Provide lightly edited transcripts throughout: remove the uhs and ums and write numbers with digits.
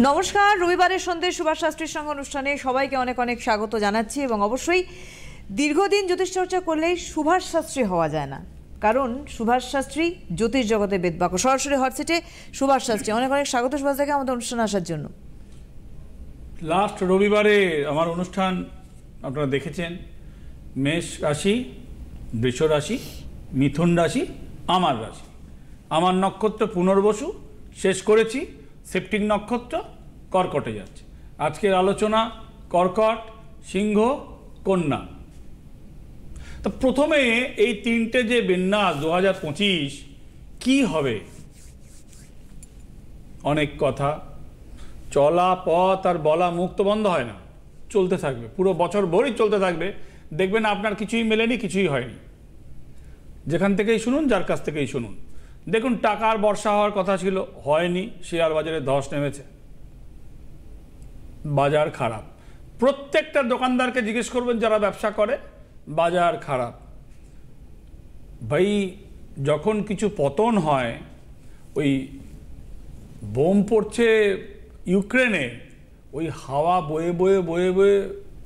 নমস্কার, রবিবারের সন্ধ্যে সুভাষ শাস্ত্রীর সঙ্গে অনুষ্ঠানে সবাইকে অনেক অনেক স্বাগত জানাচ্ছি। এবং অবশ্যই দীর্ঘদিন জ্যোতিষ চর্চা করলেই সুভাষ শাস্ত্রী হওয়া যায় না, কারণ সুভাষ শাস্ত্রী জ্যোতিষ জগতে বেদবাক্য। সরাসরি হটসিটে সুভাষ শাস্ত্রী, অনেক অনেক স্বাগত সুভাষ দাকে আমাদের অনুষ্ঠানে আসার জন্য। লাস্ট রবিবারে আমার অনুষ্ঠান আপনারা দেখেছেন। মেষ রাশি, বৃষ রাশি, মিথুন রাশি, আমার রাশি, আমার নক্ষত্র পুনর্বসু শেষ করেছি। শিফটিং নক্ষত্র কর্কটে যাচ্ছে। আজকের আলোচনা কর্কট, সিংহ, কন্যা। তো প্রথমে এই তিনটে যে বিন্যাস 2025 কি হবে, অনেক কথা, চলা পথ আর বলা মুখ তো বন্ধ হয় না, চলতে থাকবে, পুরো বছর ভরই চলতে থাকবে। দেখবেন আপনার কিছুই মেলেনি, কিছুই হয়নি। যেখান থেকেই শুনুন, যার কাছ থেকেই শুনুন, দেখুন টাকার বর্ষা হওয়ার কথা ছিল, হয়নি। শেয়ার বাজারে ধস নেমেছে, বাজার খারাপ। প্রত্যেকটা দোকানদারকে জিজ্ঞেস করবেন যারা ব্যবসা করে, বাজার খারাপ। ভাই, যখন কিছু পতন হয়, ওই বোম পড়ছে ইউক্রেনে, ওই হাওয়া বয়ে বয়ে বয়ে বয়ে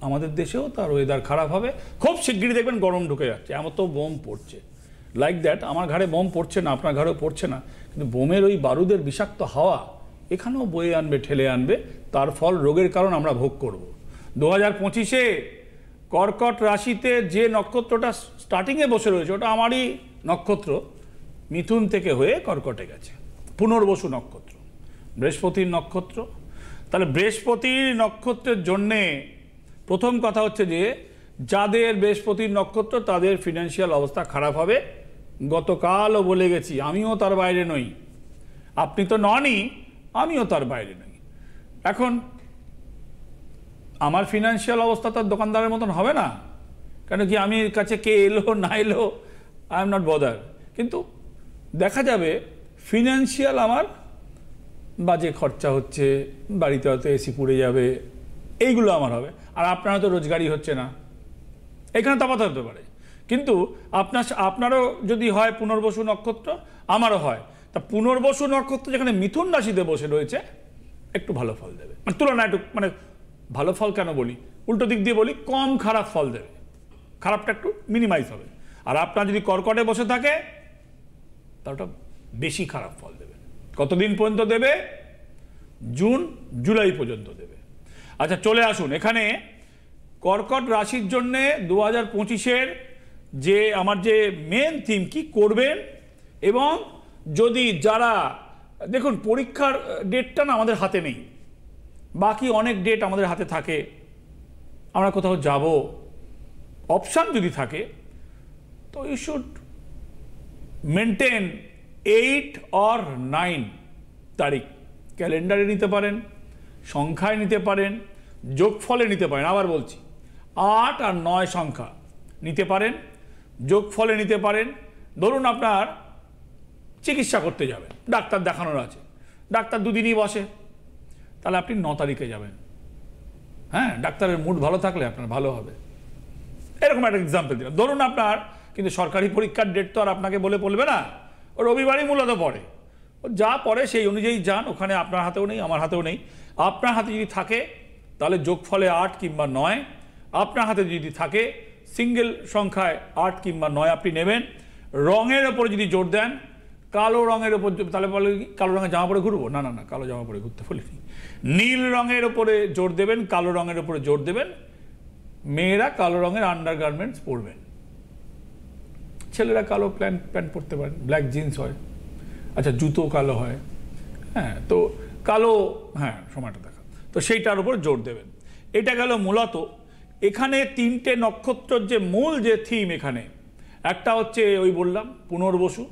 আমাদের দেশেও তার ওয়েদার খারাপ হবে। খুব শিগগিরই দেখবেন গরম ঢুকে যাচ্ছে, এমন তো বোম পড়ছে। লাইক দ্যাট, আমার ঘাড়ে বোম পড়ছে না, আপনার ঘাড়েও পড়ছে না, কিন্তু বোমের ওই বারুদের বিষাক্ত হাওয়া এখানেও বয়ে আনবে, ঠেলে আনবে। তার ফল রোগের কারণ আমরা ভোগ করব। 2025-এ কর্কট রাশিতে যে নক্ষত্রটা স্টার্টিংয়ে বসে রয়েছে, ওটা আমারই নক্ষত্র, মিথুন থেকে হয়ে কর্কটে গেছে। পুনর্বসু নক্ষত্র, বৃহস্পতির নক্ষত্র। তাহলে বৃহস্পতির নক্ষত্রের জন্যে প্রথম কথা হচ্ছে যে যাদের বৃহস্পতির নক্ষত্র তাদের ফিনান্সিয়াল অবস্থা খারাপ হবে। গতকালও বলে গেছি, আমিও তার বাইরে নই। আপনি তো ননই, আমিও তার বাইরে নই। এখন আমার ফিনান্সিয়াল অবস্থা তার দোকানদারের মতন হবে না, কেন কি আমি কাছে কে এলো না এলো, আই এম নট বদার। কিন্তু দেখা যাবে ফিনান্সিয়াল আমার বাজে খরচা হচ্ছে, বাড়িতে হয়তো এসি পুড়ে যাবে, এইগুলো আমার হবে। আর আপনারা তো রোজগারই হচ্ছে না, এখানে তফাৎ হতে পারে। কিন্তু আপনারও যদি হয় পুনর্বসু নক্ষত্র, আমারও হয়, তা পুনর্বসু নক্ষত্র যেখানে মিথুন রাশিতে বসে রয়েছে, একটু ভালো ফল দেবে। মানে তুলনায় একটু, মানে ভালো ফল কেন বলি, উল্টো দিক দিয়ে বলি, কম খারাপ ফল দেবে, খারাপটা একটু মিনিমাইজ হবে। আর আপনার যদি কর্কটে বসে থাকে, তাহলে ওটা বেশি খারাপ ফল দেবে। কতদিন পর্যন্ত দেবে? জুন জুলাই পর্যন্ত দেবে। আচ্ছা, চলে আসুন এখানে। কর্কট রাশির জন্যে 2025-এর যে আমার যে মেন থিম, কি করবেন। এবং যদি যারা, দেখুন পরীক্ষার ডেটটা না আমাদের হাতে নেই, বাকি অনেক ডেট আমাদের হাতে থাকে। আমরা কোথাও যাব, অপশান যদি থাকে, তো ইউ শুড মেনটেন 8 or 9 তারিখ। ক্যালেন্ডারে নিতে পারেন, সংখ্যায় নিতে পারেন, যোগফলে নিতে পারেন। আবার বলছি, 8 আর 9 সংখ্যা নিতে পারেন, যোগফলে নিতে পারেন। ধরুন আপনার চিকিৎসা করতে যাবেন, ডাক্তার দেখানোর আছে, ডাক্তার দুদিনই বসে, তাহলে আপনি 9 তারিখে যাবেন। হ্যাঁ, ডাক্তারের মুড ভালো থাকলে আপনার ভালো হবে। এরকম একটা এক্সাম্পল দিলাম। ধরুন আপনার, কিন্তু সরকারি পরীক্ষার ডেট তো আর আপনাকে বলবে না, ও রবিবারই মূলত পড়ে, ও যা পড়ে সেই অনুযায়ী যান। ওখানে আপনার হাতেও নেই, আমার হাতেও নেই। আপনার হাতে যদি থাকে তাহলে যোগফলে 8 কিংবা 9, আপনার হাতে যদি থাকে সিঙ্গেল সংখ্যায় 8 কিংবা 9 আপনি নেবেন। রঙের ওপরে যদি জোর দেন, কালো রঙের ওপর, তাহলে বলে কালো রঙের জামা পরে ঘুরবো, না না না, কালো জামা পরে ঘুরতে বলিনি। নীল রঙের ওপরে জোর দেবেন, কালো রঙের ওপরে জোর দেবেন। মেয়েরা কালো রঙের আন্ডার গার্মেন্টস পরবেন, ছেলেরা কালো প্যান্ট পরতে পারেন, ব্ল্যাক জিন্স হয়। আচ্ছা, জুতো কালো হয়। হ্যাঁ, তো কালো, হ্যাঁ সময়টা দেখা, তো সেইটার উপর জোর দেবেন। এটা গেল মূলত। এখানে তিনটে নক্ষত্রের যে মূল যে থিম, এখানে একটা হচ্ছে ওই বললাম পুনর্বসু,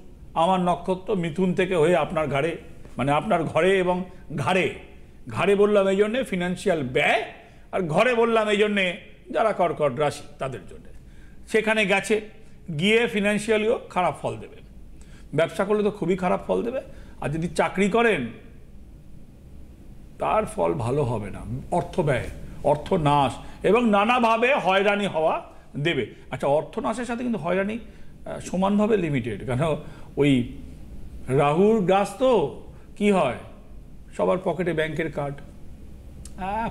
আমার নক্ষত্র মিথুন থেকে হয়ে আপনার ঘাড়ে, মানে আপনার ঘরে এবং ঘাড়ে। ঘাড়ে বললাম এই জন্যে ফিনান্সিয়াল ব্যয়, আর ঘরে বললাম এই জন্যে যারা কর্কট রাশি তাদের জন্যে। সেখানে গেছে, গিয়ে ফিনান্সিয়ালিও খারাপ ফল দেবে। ব্যবসা করলে তো খুবই খারাপ ফল দেবে। আর যদি চাকরি করেন, তার ফল ভালো হবে না, অর্থ ব্যয়, অর্থ নাশ এবং নানাভাবে হয়রানি হওয়া দেবে। আচ্ছা, অর্থ নাশের সাথে কিন্তু হয়রানি সমানভাবে লিমিটেড, কেন ওই রাহুর গ্রাস তো কি হয়, সবার পকেটে ব্যাংকের কার্ড,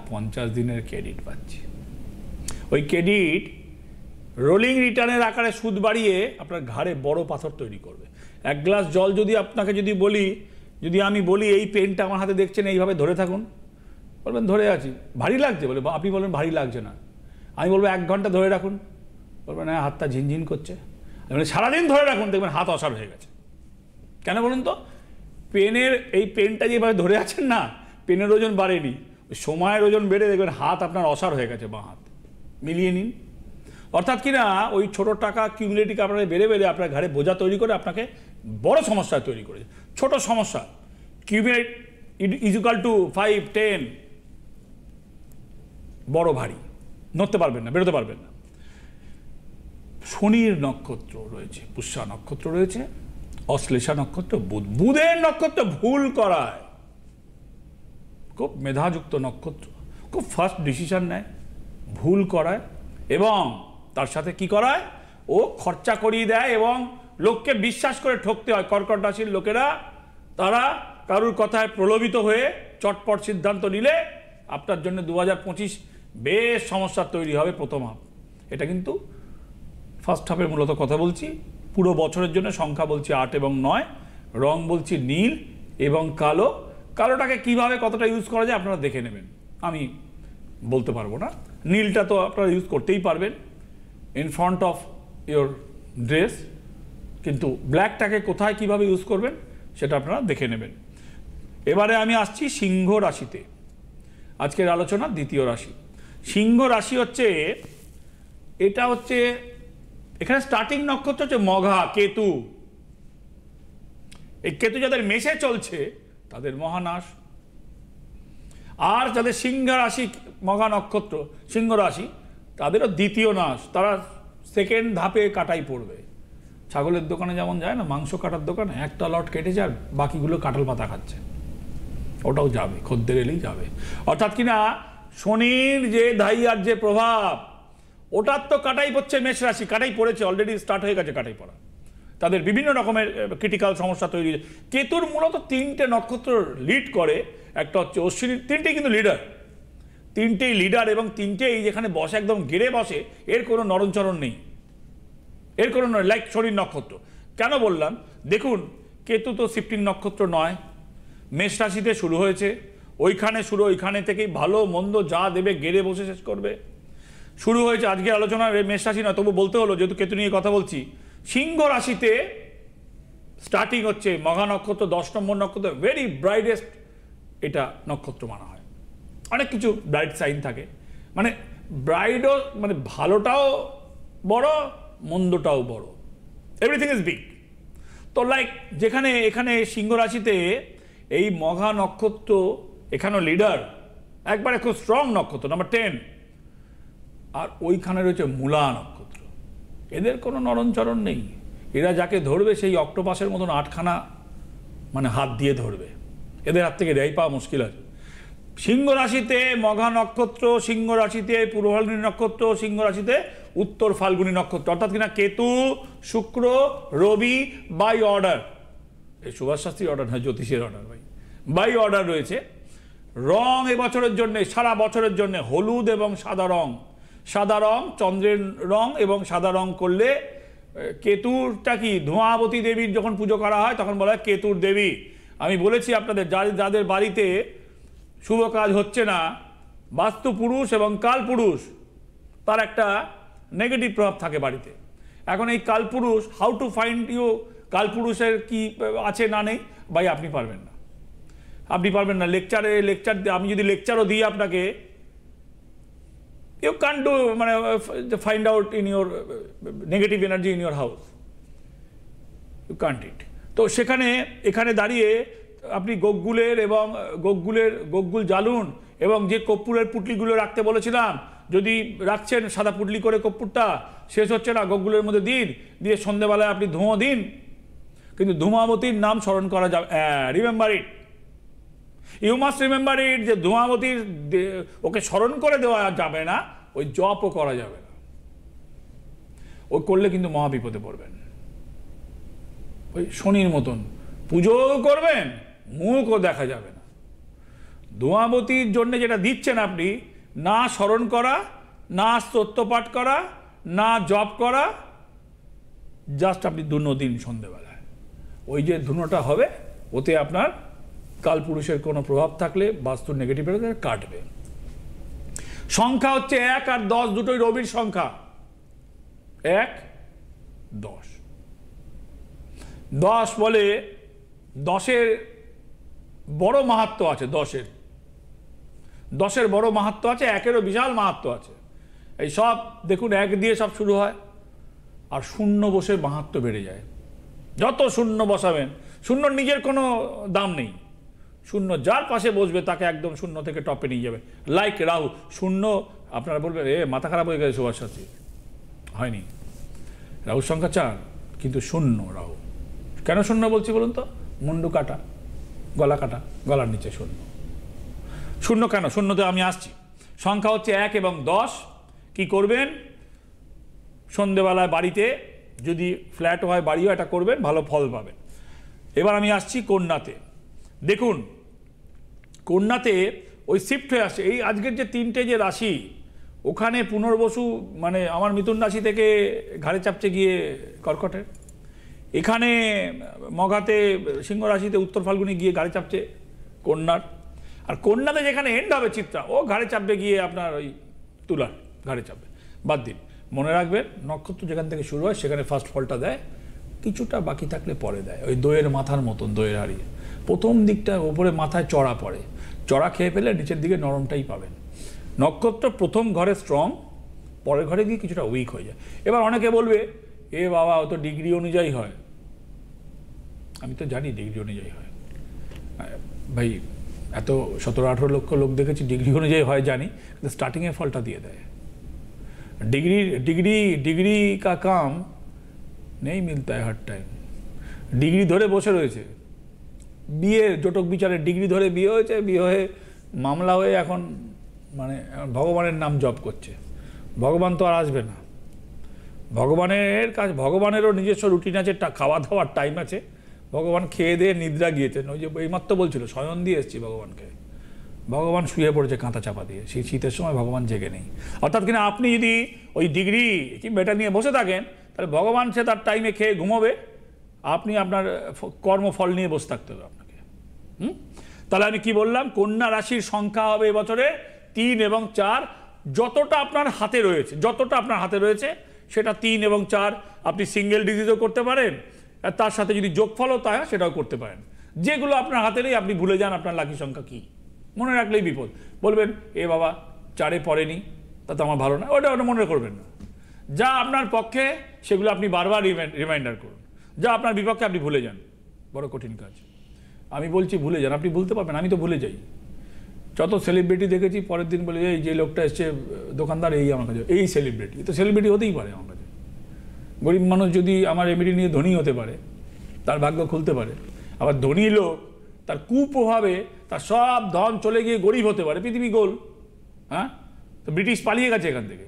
50 দিনের ক্রেডিট পাচ্ছি। ওই ক্রেডিট রোলিং রিটার্নের আকারে সুদ বাড়িয়ে আপনার ঘাড়ে বড় পাথর তৈরি করবে। এক গ্লাস জল যদি আপনাকে যদি আমি বলি এই পেনটা আমার হাতে দেখছেন এইভাবে ধরে থাকুন, বলবেন ধরে আছি, ভারী লাগছে, বলে আপনি বলবেন ভারী লাগছে না। আমি বলবো 1 ঘন্টা ধরে রাখুন, বলবেন হ্যাঁ হাতটা ঝিনঝিন করছে। আমি বলি সারাদিন ধরে রাখুন, দেখবেন হাত অসাড় হয়ে গেছে। কেন বলুন তো? এই পেনটা যেভাবে ধরে আছেন না, পেনের ওজন বাড়েনি, ওই সময়ের ওজন বেড়ে দেখবেন হাত আপনার অসাড় হয়ে গেছে, বাঁ হাত। মিলিয়ে নিন। অর্থাৎ কিনা ওই ছোট টাকা কিউমুলেটিভ আপনার বেড়ে বেড়ে আপনার ঘাড়ে বোঝা তৈরি করে আপনাকে বড় সমস্যা তৈরি করেছে। ছোট সমস্যা কিউমুলেট ইজুকাল টু 5, 10, বড় ভারী, নড়তে পারবেন না, বেরোতে পারবেন না। শনির নক্ষত্র রয়েছে, পুষ্যা নক্ষত্র রয়েছে, অশ্লেষা নক্ষত্র, বুধের নক্ষত্র ভুল করায়, খুব মেধাযুক্ত নক্ষত্র, খুব ফাস্ট ডিসিশন নেয়, ভুল করায় এবং তার সাথে কি করায়, ও খরচা করিয়ে দেয় এবং লোককে বিশ্বাস করে ঠকতে হয়। কর্কট রাশির লোকেরা তারা কারুর কথায় প্রলোভিত হয়ে চটপট সিদ্ধান্ত নিলে আপনার জন্য 2025 বেশ সমস্যা তৈরি হবে প্রথম হাফ। এটা কিন্তু ফার্স্ট হাফের মূলত কথা বলছি। পুরো বছরের জন্য সংখ্যা বলছি 8 এবং 9, রং বলছি নীল এবং কালো। কালোটাকে কিভাবে কতটা ইউজ করা যায় আপনারা দেখে নেবেন, আমি বলতে পারবো না। নীলটা তো আপনারা ইউজ করতেই পারবেন in front of your dress, কিন্তু ব্ল্যাকটাকে কোথায় কিভাবে ইউজ করবেন সেটা আপনারা দেখে নেবেন। এবারে আমি আসছি সিংহ রাশিতে। আজকের আলোচনা দ্বিতীয় রাশি। সিংহ রাশি হচ্ছে, এটা হচ্ছে এখানে স্টার্টিং নক্ষত্র হচ্ছে মঘা, কেতু। এই কেতু যাদের মেষে চলছে তাদের মহানাশ, আর যাদের সিংহ রাশি মঘা নক্ষত্র সিংহ রাশি তাদেরও দ্বিতীয় নাশ, তারা সেকেন্ড ধাপে কাটাই পড়বে। ছাগলের দোকানে যেমন যায় না, মাংস কাটার দোকানে একটা লট কেটেছে আর বাকিগুলো কাঁঠাল পাতা খাচ্ছে, ওটাও যাবে, খদ্দের এলেই যাবে। অর্থাৎ কিনা শনির যে ধাইয়ার যে প্রভাব, ওটার তো কাটাই পড়ছে মেষ রাশি, কাটাই পড়েছে, অলরেডি স্টার্ট হয়ে গেছে কাটাই পড়া। তাদের বিভিন্ন রকমের ক্রিটিক্যাল সমস্যা তৈরি। কেতুর মূলত 3টে নক্ষত্র লিড করে, একটা হচ্ছে অশ্বিনী, 3টেই কিন্তু লিডার, 3টেই লিডার এবং 3টেই যেখানে বসে একদম গেড়ে বসে, এর কোনো নরণচরণ নেই, এর কোনো লাইক শনির নক্ষত্র। কেন বললাম দেখুন, কেতু তো শিফটিং নক্ষত্র নয়, মেষ রাশিতে শুরু হয়েছে, ওইখানে থেকেই ভালো মন্দ যা দেবে গেড়ে বসে শেষ করবে। শুরু হয়েছে আজকের আলোচনা মেষ রাশি নয়, তবু বলতে হলো যেহেতু কেতু নিয়ে কথা বলছি। সিংহ রাশিতে স্টার্টিং হচ্ছে মঘা নক্ষত্র, 10 নম্বর নক্ষত্র, ভেরি ব্রাইটেস্ট এটা নক্ষত্র মানা হয়। অনেক কিছু ব্রাইট সাইন থাকে, মানে ব্রাইডও মানে ভালোটাও বড় মন্দটাও বড়, এভরিথিং ইজ বিগ। তো লাইক যেখানে এখানে সিংহ রাশিতে এই মঘা নক্ষত্র এখানেও লিডার, একবারে খুব স্ট্রং নক্ষত্র নাম্বার 10, আর ওইখানে রয়েছে মূলা নক্ষত্র। এদের কোনো নরণচরণ নেই, এরা যাকে ধরবে সেই অক্টোপাসের মতন 8খানা মানে হাত দিয়ে ধরবে, এদের হাত থেকে রেহাই পাওয়া মুশকিল আছে। সিংহ রাশিতে মঘা নক্ষত্র, সিংহ রাশিতে পূর্ব ফাল্গুনী নক্ষত্র, সিংহ রাশিতে উত্তর ফাল্গুনী নক্ষত্র, অর্থাৎ কিনা কেতু, শুক্র, রবি বাই অর্ডার, এই সুভাষ শাস্ত্রীর অর্ডার নয়, জ্যোতিষের অর্ডার, বাই অর্ডার রয়েছে। রং এবছরের জন্য, সারা বছরের জন্য হলুদ এবং সাদা রং। সাদা রং চন্দ্রের রং, এবং সাদা রং করলে কেতুরটা কি ধূমাবতী দেবীর যখন পুজো করা হয় তখন বলা হয় কেতুর দেবী। আমি বলেছি আপনাদের, যাদের বাড়িতে শুভ কাজ হচ্ছে না, বাস্তু পুরুষ এবং কাল পুরুষ, তার একটা নেগেটিভ প্রভাব থাকে বাড়িতে। এখন এই কালপুরুষ, হাউ টু ফাইন্ড ইউ কালপুরুষের কি আছে না নেই, ভাই আপনি পারবেন না, আপনি পারবেন না। লেকচার আমি যদি লেকচারও দিই আপনাকে, ইউ ক্যান ডু মানে find out in your negative energy in your house, you can't it. তো এখানে দাঁড়িয়ে আপনি গোগগুল জ্বালুন, এবং যে কর্পূরের পুটলিগুলো রাখতে বলেছিলাম, যদি রাখছেন সাদা পুটলি করে কর্পূরটা শেষ হচ্ছে না, গোগগুলের মধ্যে দিয়ে সন্ধ্যেবেলায় আপনি ধোঁয়া দিন, কিন্তু ধূমাবতীর নাম স্মরণ করা যাবে। Remember it, you must remember it, যে ধূমাবতীর ওকে স্মরণ করে দেওয়া যাবে না, ওই জপও করা যাবে না, ওই করলে কিন্তু মহাবিপদে পড়বেন। ওই শনির মতন পুজোও করবেন, মুখও দেখা যাবে না। ধূমাবতীর জন্য যেটা দিচ্ছেন আপনি, না স্মরণ করা, না স্তোত্রপাঠ করা, না জপ করা, জাস্ট আপনি ধুনো দিন সন্ধেবেলায়। ওই যে ধুনোটা হবে, ওতে আপনার কালপুরুষের কোনো প্রভাব থাকলে বাস্তুর নেগেটিভ কাটবে। সংখ্যা হচ্ছে 1 আর 10, দুটোই রবির সংখ্যা। 1, 10। 10 বলে 10-এর বড় মাহাত্ম্য আছে। 10-এর বড় মাহাত্ম্য আছে, 1-এরও বিশাল মাহাত্ম্য আছে। এই সব দেখুন 1 দিয়ে সব শুরু হয়, আর শূন্য বসে মাহাত্ম্য বেড়ে যায়। যত শূন্য বসাবেন, শূন্যর নিজের কোনো দাম নেই। শূন্য যার পাশে বসবে তাকে একদম শূন্য থেকে টপে নিয়ে যাবে। লাইক রাহু, শূন্য আপনারা বলবেন মাথা খারাপ হয়ে গেছে সুভাষ শাস্ত্রী। হয়নি, রাহুর সংখ্যা 4, কিন্তু শূন্য রাহু। কেন শূন্য বলছি বলুন তো? মুন্ডু কাটা, গলা কাটা, গলার নিচে শূন্য। শূন্য কেন? শূন্যতে আমি আসছি। সংখ্যা হচ্ছে 1 এবং 10। কি করবেন? সন্ধেবেলায় বাড়িতে, যদি ফ্ল্যাট হয় বাড়িও এটা করবেন, ভালো ফল পাবেন। এবার আমি আসছি কন্যাতে। দেখুন কন্যাতে ওই শিফট হয়ে আসছে। এই আজকের যে 3টে যে রাশি, ওখানে পুনর্বসু মানে আমার মিথুন রাশি থেকে ঘাড়ে চাপছে গিয়ে কর্কটের, এখানে মঘাতে সিংহ রাশিতে উত্তর ফাল্গুনি গিয়ে ঘাড়ে চাপছে কন্যার, আর কন্যাতে যেখানে এন্ড হবে চিত্রা, ও ঘাড়ে চাপবে গিয়ে আপনার ওই তুলার ঘাড়ে চাপবে। বাদ দিন, মনে রাখবেন নক্ষত্র যেখান থেকে শুরু হয় সেখানে ফার্স্ট ফলটা দেয়, কিছুটা বাকি থাকলে পরে দেয়। ওই দইয়ের মাথার মতন, দইয়ের হাড়িয়ে প্রথম দিকটা ওপরে মাথায় চড়া পড়ে, চড়া খেয়ে ফেলে নিচের দিকে নরমটাই পাবেন। নক্ষত্র প্রথম ঘরে স্ট্রং, পরের ঘরে গিয়ে কিছুটা উইক হয়ে যায়। এবার অনেকে বলবে বাবা ও তো ডিগ্রি অনুযায়ী হয়। আমি তো জানি ডিগ্রি অনুযায়ী হয় ভাই, এত 17-18 লক্ষ লোক দেখেছি, ডিগ্রি অনুযায়ী হয় জানি, কিন্তু স্টার্টিংয়ে ফলটা দিয়ে দেয়। ডিগ্রি কা কাম নেই মিলতা হ্যায় হর টাইম। ডিগ্রি ধরে বসে রয়েছে, বিয়ে জটক বিচারের ডিগ্রি ধরে বিয়ে হয়েছে, বিয়ে হয়ে মামলা হয়ে এখন মানে ভগবানের নাম জপ করছে। ভগবান তো আর আসবে না। ভগবানের কাজ, ভগবানেরও নিজস্ব রুটিন আছে, খাওয়া দাওয়ার টাইম আছে। ভগবান খেয়ে দিয়ে নিদ্রা গিয়েছেন। ওই যে এইমাত্র বলছিল শয়ন দিয়ে এসেছি ভগবানকে, ভগবান শুয়ে পড়েছে কাঁথা চাপা দিয়ে। সেই শীতের সময় ভগবান জেগে নেই। অর্থাৎ কিনা আপনি যদি ওই ডিগ্রি কিংবা এটা নিয়ে বসে থাকেন, তাহলে ভগবান সে তার টাইমে খেয়ে ঘুমোবে, আপনি আপনার কর্মফল নিয়ে বসে থাকতে হবে আপনাকে। তাহলে আমি কি বললাম? কন্যা রাশির সংখ্যা হবে এবছরে 3 এবং 4। যতটা আপনার হাতে রয়েছে সেটা 3 এবং 4 আপনি সিঙ্গেল ডিজিটও করতে পারেন, আর তার সাথে যদি যোগফলও তাই হয় সেটাও করতে পারেন। যেগুলো আপনার হাতে নেই আপনি ভুলে যান আপনার লাকি সংখ্যা কি, মনে রাখলেই বিপদ। বলবেন বাবা 4-এ পড়েনি, তা তো আমার ভালো না, ওটা মনে করবেন না। যা আপনার পক্ষে সেগুলো আপনি বারবার রিমাইন্ডার করুন, যা আপনার বিপক্ষে আপনি ভুলে যান। বড় কঠিন কাজ। আমি বলছি ভুলে যান, আপনি ভুলতে পারবেন, আমি তো ভুলে যাই। যত সেলিব্রিটি দেখেছি পরের দিন বলে যে লোকটা এসছে দোকানদার, আমার কাছে এই সেলিব্রিটি, তো সেলিব্রিটি হতেই পারে আমার কাছে। গরিব মানুষ যদি আমার রেমেডি নিয়ে ধনী হতে পারে, তার ভাগ্য খুলতে পারে। আবার ধনী লোক তার কুপ্রভাবে তার সব ধন চলে গিয়ে গরিব হতে পারে। পৃথিবী গোল। হ্যাঁ, তো ব্রিটিশ পালিয়ে গেছে এখান থেকে,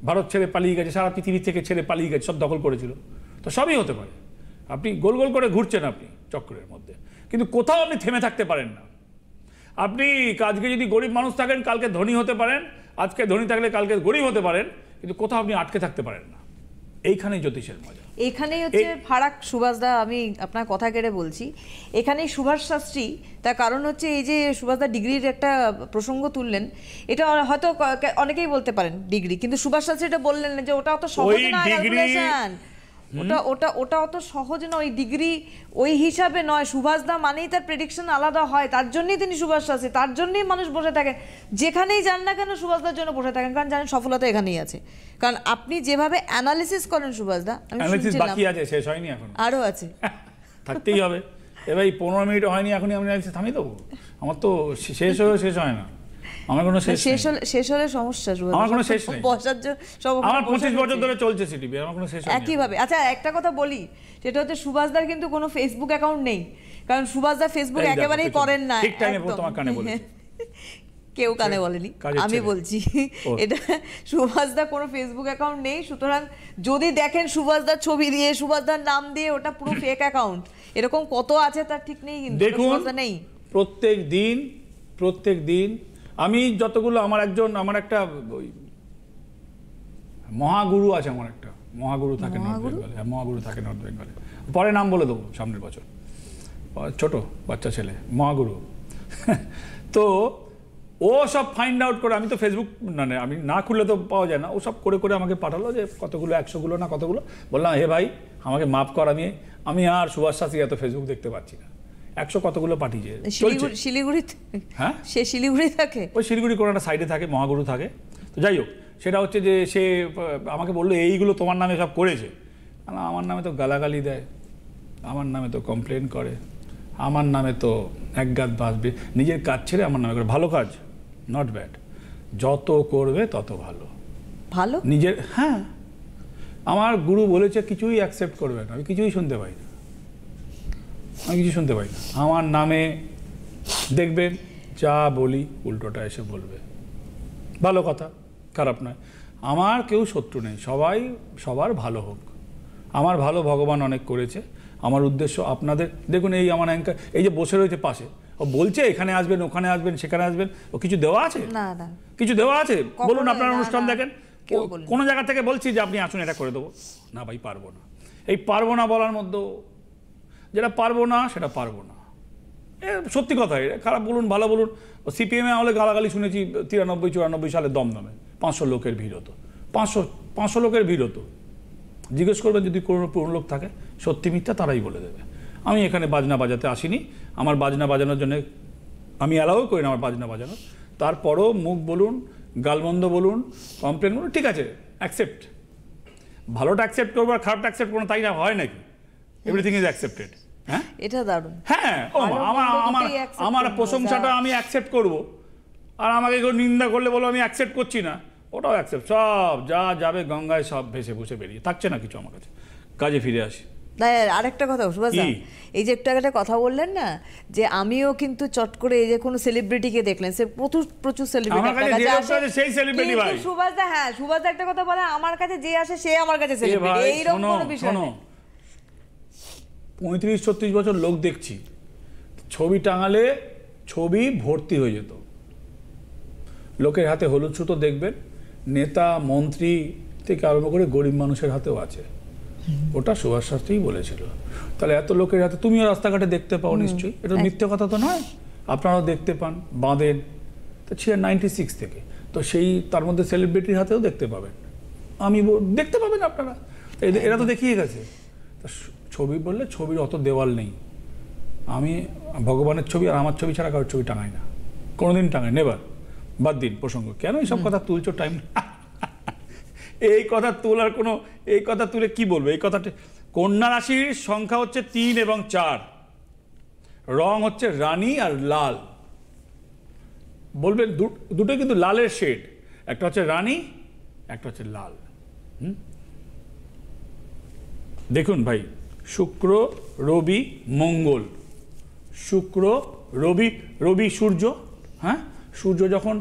ভারত ছেড়ে পালিয়ে গেছে, সারা পৃথিবী থেকে ছেড়ে পালিয়ে গেছে, সব দখল করেছিল। তো সবই হতে পারে। আপনি গোল গোল করে ঘুরছেন আপনি চক্রের মধ্যে, কিন্তু কোথাও আপনি থেমে থাকতে পারেন না। আপনি আজকে যদি গরিব মানুষ থাকেন কালকে ধনী হতে পারেন, আজকে ধনী থাকলে কালকে গরিব হতে পারেন, কিন্তু কোথাও আপনি আটকে থাকতে পারেন না। এইখানেই জ্যোতিষের মজা। এখানেই হচ্ছে ফারাক। সুভাষদা, আমি আপনার কথা কেটে বলছি, এখানেই সুভাষ শাস্ত্রী, তার কারণ হচ্ছে এই যে সুভাষদা ডিগ্রির একটা প্রসঙ্গ তুললেন, এটা হয়তো অনেকেই বলতে পারেন ডিগ্রি, কিন্তু সুভাষ শাস্ত্রী এটা বললেন যে ওটা অত সহজ না, ক্যালকুলেশন ওটা অত সহজ নয়, ওই ডিগ্রি ওই হিসাবে নয়। সুভাষদা মানেই তার প্রেডিকশন আলাদা হয়, তার জন্যই তিনি সুভাষ শাস্ত্রী, তার জন্যই মানুষ বসে থাকেন যেখানেই যান না কেন, সুভাষদার জন্য বসে থাকেন, কারণ জানেন সফলতা এখানেই আছে। কারণ আপনি যেভাবে অ্যানালিসিস করেন সুভাষদা, বাকি আছে, শেষ হয়নি এখন, আরো আছে, থাকতেই হবে। এবার 15 মিনিট হয়নি, এখনই আমি থামিয়ে দেবো? আমার তো শেষ হয় না, আমার কোনো শেষ হলে সমস্যা। আমার কোনো শেষ নেই, আমার 25 বছর ধরে চলছে সিটিভি, আমার কোনো শেষ নেই একইভাবে। আচ্ছা, একটা কথা বলি, সেটা হচ্ছে সুভাষদার কিন্তু কোনো ফেসবুক অ্যাকাউন্ট নেই, কারণ সুভাষদা ফেসবুক একেবারেই করেন না। ঠিক টাইমে তোমার কানে বলেছি, কেউ কানে বলেনি, আমি বলছি। এটা সুভাষদা কোনো ফেসবুক অ্যাকাউন্ট নেই, সুতরাং যদি দেখেন সুভাষদার ছবি দিয়ে, সুভাষদার নাম দিয়ে, ওটা পুরো ফেক অ্যাকাউন্ট। এরকম কত আছে তার ঠিক নেই, কিন্তু দেখুন নেই। প্রত্যেক দিন প্রত্যেক দিন আমি যতগুলো আমার একটা ওই মহাগুরু আছে, আমার একটা মহাগুরু থাকে নর্থ বেঙ্গলে। হ্যাঁ, মহাগুরু থাকে নর্থ বেঙ্গলে। পরে নাম বলে দেবো সামনের বছর, ছোট বাচ্চা ছেলে মহাগুরু। তো ও সব ফাইন্ড আউট করে, আমি তো ফেসবুক আমি না খুললে তো পাওয়া যায় না, ও সব করে করে আমাকে পাঠালো যে কতগুলো 100গুলো না কতগুলো। বললাম হে ভাই আমাকে মাফ কর, আমি আর সুভাষ শাস্ত্রী এত ফেসবুক দেখতে পাচ্ছি না। 100 কতগুলো পাঠিয়েছে। শিলিগুড়ি? হ্যাঁ, সে শিলিগুড়ি থাকে, ওই শিলিগুড়ি কোনো একটা সাইডে থাকে, মহাগুরু থাকে। তো যাই হোক, সেটা হচ্ছে যে সে আমাকে বললো এইগুলো তোমার নামে সব করেছে। আমার নামে তো গালাগালি দেয়, আমার নামে তো কমপ্লেন করে, আমার নামে তো একগাদ বাসবে, নিজের কাজ ছেড়ে আমার নামে করে। ভালো কাজ, নট ব্যাড, যত করবে তত ভালো। ভালো নিজের, হ্যাঁ। আমার গুরু বলেছে কিছুই অ্যাকসেপ্ট করবে না, আমি কিছুই শুনতে পাই না, আমার নামে দেখবেন যা বলি উল্টোটা এসে বলবে। ভালো কথা, খারাপ নয়। আমার কেউ শত্রু নেই, সবাই সবার ভালো হোক। আমার ভালো ভগবান অনেক করেছে। আমার উদ্দেশ্য আপনাদের, দেখুন এই আমার অ্যাঙ্কার এই যে বসে রয়েছে পাশে, ও বলছে এখানে আসবেন, ওখানে আসবেন, সেখানে আসবেন, ও কিছু দেওয়া আছে? না না, কিছু দেওয়া আছে? বলুন আপনার অনুষ্ঠান না, দেখেন, কোনো জায়গা থেকে বলছি যে আপনি আসুন এটা করে দেবো? না ভাই, পারবো না। এই পারবো না বলার মধ্যে যেটা পারবো না সেটা পারবো না, সত্যি কথা। খারাপ বলুন ভালো বলুন, সিপিএমে আমলে গালাগালি শুনেছি 93-94 সালে দমদমে 500 লোকের ভিড় হতো, 500 লোকের ভিড় হতো। জিজ্ঞেস করবেন যদি কোনো পুরনো লোক থাকে, সত্যি মিথ্যা তারাই বলে দেবে। আমি এখানে বাজনা বাজাতে আসিনি, আমার বাজনা বাজানোর জন্য আমি অ্যালাউ করি না আমার বাজনা বাজানো। তারপরও মুখ বলুন, গালমন্দ বলুন, কমপ্লেন বলুন, ঠিক আছে, অ্যাকসেপ্ট। ভালোটা অ্যাকসেপ্ট করবো আর খারাপটা অ্যাকসেপ্ট করবো, তাই না? হয় নাকি? Everything is accepted. হ্যাঁ, এটা দারুণ। হ্যাঁ, আমার প্রশংসাটা আমি অ্যাকসেপ্ট করব, আর আমাকে কেউ নিন্দা করলে বলো আমি অ্যাকসেপ্ট করছি না, ওটাও অ্যাকসেপ্ট। সব যা যাবে গঙ্গায় সব ভেসে ভুসে বেরিয়ে থাকছে না কিছু আমার কাছে। কাজে ফিরে আসি। আরেকটা কথা সুভাষ, এই যে একটু একটা কথা বললেন না যে আমিও কিন্তু চট করে এই যে কোনো সেলিব্রিটিকে দেখলেন, সে প্রচুর সেলিব্রিটি সেই সেলিব্রিটি ভাই সুভাষ দা। হ্যাঁ, সুভাষ দা একটা কথা বলে, আমার কাছে যে আসে সে আমার কাছে সেলিব্রিটি, এইরকম কোনো বিষয় নেই। 35-36 বছর লোক দেখছি, ছবি টাঙালে ছবি ভর্তি হয়ে যেত। লোকের হাতে হলুদ সুতো দেখবেন, নেতা মন্ত্রী থেকে আরম্ভ করে গরিব মানুষের হাতেও আছে। ওটা সুভাষ শাস্ত্রীই বলেছিল। তাহলে এত লোকের হাতে তুমিও রাস্তাঘাটে দেখতে পাও নিশ্চয়ই, এটা মিথ্যে কথা তো নয়। আপনারাও দেখতে পান, বাঁধেন তো 96 থেকে, তো সেই তার মধ্যে সেলিব্রিটির হাতেও দেখতে পাবেন, আমি দেখতে পাবেন আপনারা, এরা তো দেখিয়ে গেছে। ছবি বললে ছবির অত দেওয়াল নেই। আমি ভগবানের ছবি আর আমার ছবি ছাড়া কারোর ছবি টাঙাই না, কোনোদিন টাঙাই, নেবার। বাদ দিন প্রসঙ্গ, কেন এইসব কথা তুলছো? টাইম এই কথা তোলার কোনো, এই কথা তুলে কি বলবো? এই কথাটা, কন্যা রাশির সংখ্যা হচ্ছে 3 এবং 4, রং হচ্ছে রানী আর লাল। বলবেন দুটোই কিন্তু লালের শেড, একটা হচ্ছে রানী, একটা হচ্ছে লাল। দেখুন ভাই, শুক্র রবি মঙ্গল, শুক্র রবি সূর্য। হ্যাঁ, সূর্য যখন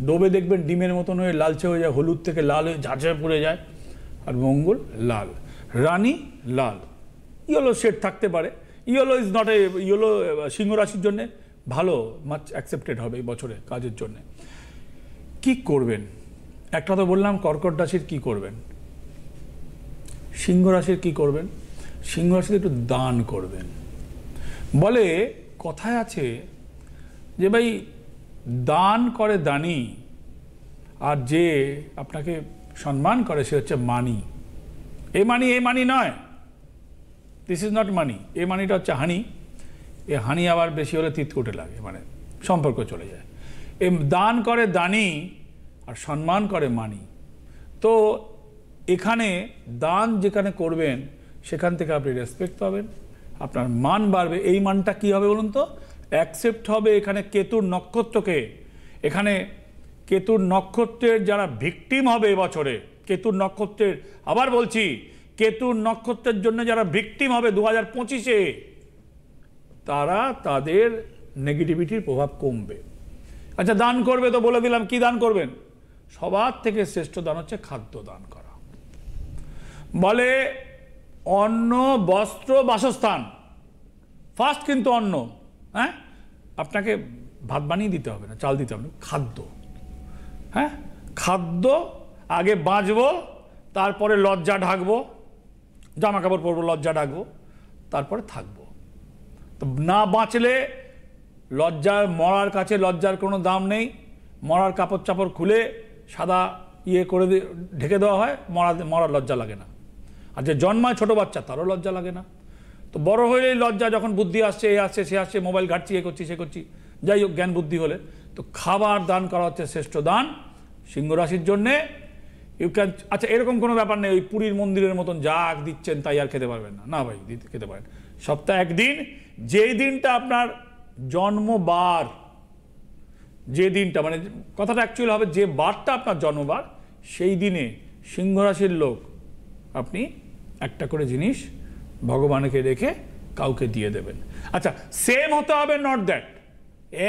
ডোবে দেখবেন ডিমের মতন হয়ে লালচে হয়ে যায়, হলুদ থেকে লাল হয়ে ঝাঁঝে পড়ে যায়। আর মঙ্গল লাল, রানী লাল, ইয়েলো শেড থাকতে পারে। Yellow is not a yellow, সিংহ রাশির জন্য ভালো, মাচ অ্যাকসেপ্টেড হবে এই বছরে কাজের জন্য। কি করবেন? একটা তো বললাম কর্কট রাশির কি করবেন, সিংহ রাশির কি করবেন। সিংহ রাশিতে একটু দান করবেন। বলে কথায় আছে যে ভাই দান করে দানি, আর যে আপনাকে সম্মান করে সে হচ্ছে মানি। এই মানি নয়, দিস ইজ নট মানি। এই মানিটা হচ্ছে হানি। এ হানি আবার বেশি হলে তিতকুটে লাগে, মানে সম্পর্ক চলে যায়। এ দান করে দানি আর সম্মান করে মানি। তো এখানে দান যেখানে করবেন সেখান থেকে আপনি রেসপেক্ট পাবেন, আপনার মান বাড়বে। এই মানটা কি হবে বলুন তো? অ্যাকসেপ্ট হবে। এখানে কেতুর নক্ষত্রকে, এখানে কেতুর নক্ষত্রের যারা ভিকটিম হবে এবছরে, কেতুর নক্ষত্রের, আবার বলছি, কেতুর নক্ষত্রের জন্য যারা ভিকটিম হবে 2025-এ, তারা তাদের নেগেটিভিটির প্রভাব কমবে। আচ্ছা, দান করবে তো বলে দিলাম, কি দান করবেন? সবার থেকে শ্রেষ্ঠ দান হচ্ছে খাদ্য দান করা। বলে অন্ন, বস্ত্র, বাসস্থান, ফার্স্ট কিন্তু অন্ন। হ্যাঁ, আপনাকে ভাত বানিয়ে দিতে হবে না, চাল দিতে হবে না, খাদ্য। হ্যাঁ, খাদ্য আগে বাঁচবো, তারপরে লজ্জা ঢাকবো, জামা কাপড় পরবো, লজ্জা ঢাকবো, তারপরে থাকবো। তো না বাঁচলে লজ্জার, মরার কাছে লজ্জার কোনো দাম নেই। মরার কাপড় চাপড় খুলে সাদা করে ঢেকে দেওয়া হয়, মরার লজ্জা লাগে না। আর যে জন্মায় ছোট বাচ্চা, তারও লজ্জা লাগে না। তো বড় হলেই লজ্জা, যখন বুদ্ধি আসছে, এ আসছে, সে আসছে, মোবাইল ঘাটছি, এ করছি, সে করছি, যাই হোক, জ্ঞান বুদ্ধি হলে। তো খাবার দান করা হচ্ছে শ্রেষ্ঠ দান সিংহ রাশির জন্যে। আচ্ছা, এরকম কোনো ব্যাপার নেই ওই পুরীর মন্দিরের মতন যা দিচ্ছেন তাই আর খেতে পারবেন না, না ভাই, খেতে পারেন। সপ্তাহে একদিন, যেই দিনটা আপনার জন্মবার, যে দিনটা, মানে কথাটা অ্যাকচুয়ালি হবে যে বারটা আপনার জন্মবার, সেই দিনে সিংহ রাশির লোক আপনি একটা করে জিনিস ভগবানকে রেখে কাউকে দিয়ে দেবেন। আচ্ছা, সেম হতে হবে, নট দ্যাট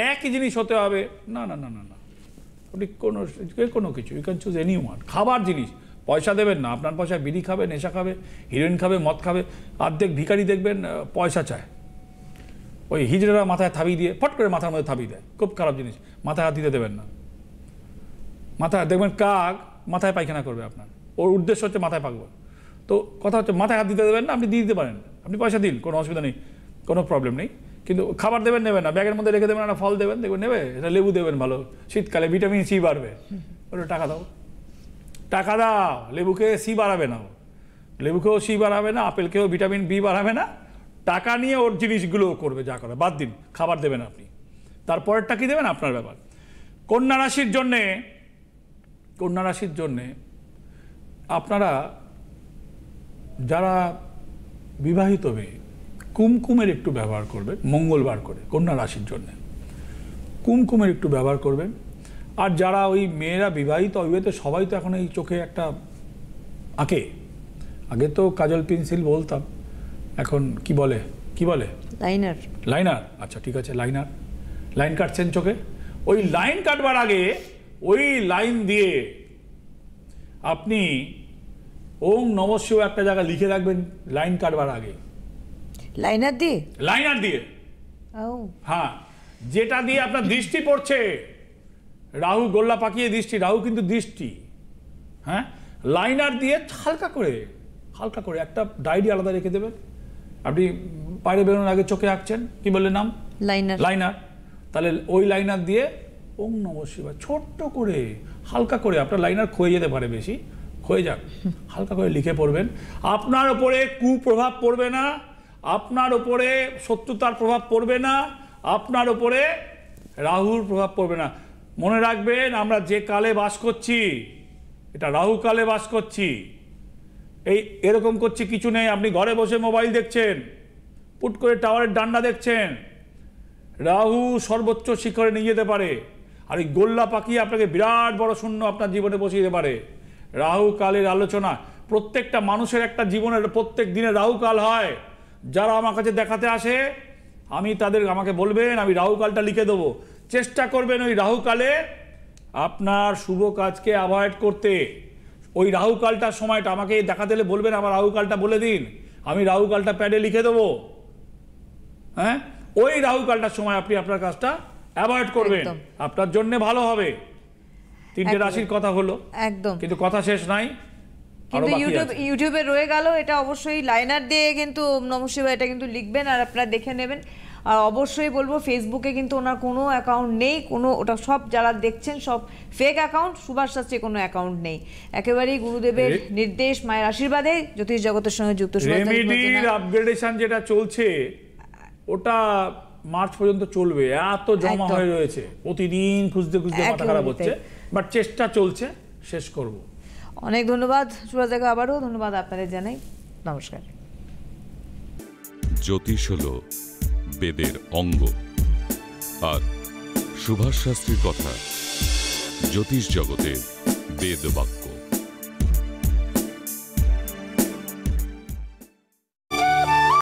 একই জিনিস হতে হবে, না না না না না, আপনি কোনো কিছু, you can choose any one. খাবার জিনিস, পয়সা দেবেন না, আপনার পয়সায় বিড়ি খাবে, নেশা খাবে, হিরোইন খাবে, মদ খাবে। অর্ধেক ভিখারি দেখবেন পয়সা চায়, ওই হিজড়ারা মাথায় থাবি দিয়ে ফট করে মাথার মধ্যে থাবি দেয়, খুব খারাপ জিনিস, মাথায় হাত দিতে দেবেন না। মাথায় দেখবেন কাক মাথায় পায়খানা করবে আপনার, ওর উদ্দেশ্য হচ্ছে মাথায় পাকবে। তো কথা হচ্ছে মাথায় হাত দিতে দেবেন না, আপনি দিয়ে দিতে পারেন, আপনি পয়সা দিন, কোনো অসুবিধা নেই, কোনো প্রবলেম নেই। কিন্তু খাবার দেবেন, নেবেন না, ব্যাগের মধ্যে রেখে দেবেন, একটা ফল দেবেন, দেখবেন নেবে, এটা লেবু দেবেন, ভালো শীতকালে ভিটামিন সি বাড়বে, ওটা টাকা দাও, টাকা দাও, লেবুকে সি বাড়াবে না, লেবুকেও সি বাড়াবে না, আপেলকেও ভিটামিন বি বাড়াবে না, টাকা নিয়ে ওর জিনিসগুলোও করবে, যা করে বাদ দিন, খাবার দেবেন আপনি, তারপরেরটা কি দেবেন আপনার ব্যাপার। কন্যা রাশির জন্যে আপনারা যারা বিবাহিত মেয়ে, কুমকুমের একটু ব্যবহার করবেন মঙ্গলবার করে, কন্যা রাশির জন্য কুমকুমের একটু ব্যবহার করবেন। আর যারা ওই মেয়েরা বিবাহিত অবিবাহিত, সবাই তো এখন এই চোখে একটা আঁকে, আগে তো কাজল পেন্সিল বলতাম, এখন কি বলে লাইনার। আচ্ছা ঠিক আছে, লাইন কাটছেন চোখে। ওই লাইন কাটবার আগে ওই লাইন দিয়ে আপনি ওম নমঃ শিবায় একটা জায়গা লিখে রাখবেন লাইন কাটবার আগে, লাইনার দিয়ে হ্যাঁ, যেটা দিয়ে আপনার দৃষ্টি পড়ছে, রাহু গোল্লা পাকিয়ে দৃষ্টি, রাহু কিন্তু দৃষ্টি, হ্যাঁ, লাইনার দিয়ে হালকা করে একটা ডায়েরি আলাদা রেখে দেবেন। আপনি বাইরে বেরোনোর আগে চোখে আঁকছেন, কি বললেন নাম? লাইনার। তাহলে ওই লাইনার দিয়ে ওম নমঃ শিবায় ছোট্ট করে হালকা করে, আপনার লাইনার ক্ষয়ে যেতে পারে, বেশি ক্ষয়ে যাক, হালকা করে লিখে পড়বেন। আপনার ওপরে কুপ্রভাব পড়বে না, আপনার ওপরে শত্রুতার প্রভাব পড়বে না, আপনার ওপরে রাহুর প্রভাব পড়বে না। মনে রাখবেন, আমরা যে কালে বাস করছি, এটা রাহু কালে বাস করছি। এরকম করছি কিছু নেই, আপনি ঘরে বসে মোবাইল দেখছেন, পুট করে টাওয়ারের ডান্ডা দেখছেন, রাহু সর্বোচ্চ শিখরে নিয়ে যেতে পারে। আর এই গোল্লা পাকিয়ে আপনাকে বিরাট বড় শূন্য আপনার জীবনে বসিয়ে দিতে পারে। রাহু কালের আলোচনা, প্রত্যেকটা মানুষের একটা জীবনের প্রত্যেক দিনে রাহু কাল হয়। যারা আমার কাছে দেখাতে আসে, আমাকে বলবেন, আমি রাহু কালটা লিখে দেবো। চেষ্টা করবেন ওই রাহু কালে আপনার শুভ কাজকে অ্যাভয়েড করতে। ওই রাহু কালটার সময়টা আমাকে দেখাতে হলে বলবেন, আমার রাহু কালটা বলে দিন, আমি রাহু কালটা প্যাডে লিখে দেবো। হ্যাঁ, ওই রাহু কালটার সময় আপনি আপনার কাজটা অ্যাভয়েড করবেন, আপনার জন্য ভালো হবে। 3টে রাশির কথা হলো, একদম, কিন্তু কথা শেষ নাই, কিন্তু ইউটিউবে রয়ে গেল। এটা অবশ্যই লাইনার দিয়ে কিন্তু নমঃ শিবায় এটা কিন্তু লিখবেন, আর আপনারা দেখে নেবেন। আর অবশ্যই বলবো, ফেসবুকে কিন্তু ওনার কোনো অ্যাকাউন্ট নেই, ওটা সব যারা দেখছেন সব ফেক অ্যাকাউন্ট, সুভাষ শাস্ত্রী কোনো অ্যাকাউন্ট নেই, একেবারেই গুরুদেবের নির্দেশ, মায়ের আশীর্বাদে জ্যোতিষ জগতের সঙ্গে যুক্ত। রেমেডির আপগ্রেডেশন যেটা চলছে, ওটা মার্চ পর্যন্ত চলবে, এত জমা হয়ে রয়েছে, প্রতিদিন খুঁজতে মাথা খারাপ হচ্ছে, বাট চেষ্টা চলছে, শেষ করব। অনেক ধন্যবাদ সুভাষ দা, আবারও ধন্যবাদ আপনাদের জানাই, নমস্কার। জ্যোতিষ হলো বেদের অঙ্গ, আর সুভাষ শাস্ত্রীর কথা জ্যোতিষ জগতে বেদ বাক্য।